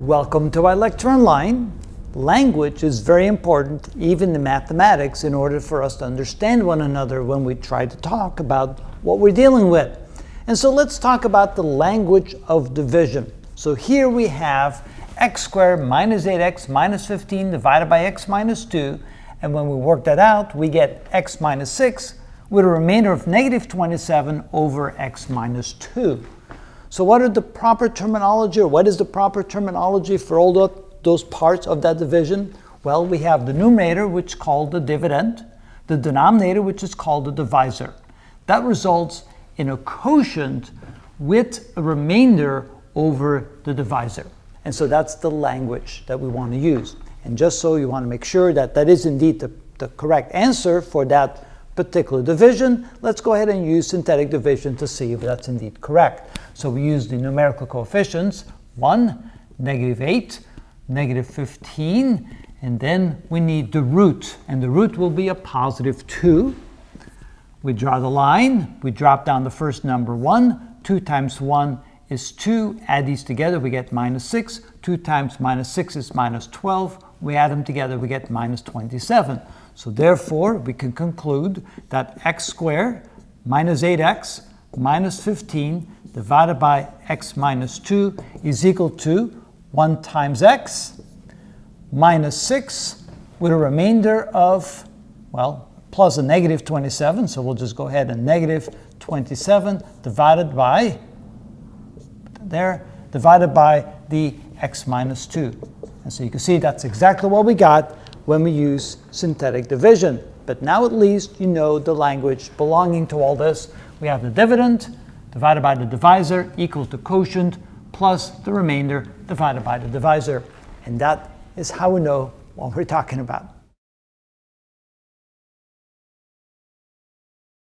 Welcome to our lecture online. Language is very important, even in mathematics, in order for us to understand one another when we try to talk about what we're dealing with. And so let's talk about the language of division. So here we have x squared minus 8x minus 15 divided by x minus 2. And when we work that out, we get x minus 6 with a remainder of negative 27 over x minus 2. So what are the proper terminology, or what is the proper terminology for all those parts of that division? Well, we have the numerator, which is called the dividend, the denominator, which is called the divisor. That results in a quotient with a remainder over the divisor. And so that's the language that we want to use. And just so you want to make sure that that is indeed the correct answer for that particular division, let's go ahead and use synthetic division to see if that's indeed correct. So we use the numerical coefficients, 1, negative 8, negative 15, and then we need the root, and the root will be a positive 2. We draw the line, we drop down the first number 1, 2 times 1 is 2, add these together, we get minus 6, 2 times minus 6 is minus 12, we add them together, we get minus 27. So therefore, we can conclude that x squared minus 8x minus 15 divided by x minus 2 is equal to 1 times x minus 6 with a remainder of, well, plus a negative 27. So we'll just go ahead and negative 27 divided by the x minus 2. And so you can see that's exactly what we got when we use synthetic division. But now at least you know the language belonging to all this. We have the dividend divided by the divisor equals the quotient plus the remainder divided by the divisor. And that is how we know what we're talking about.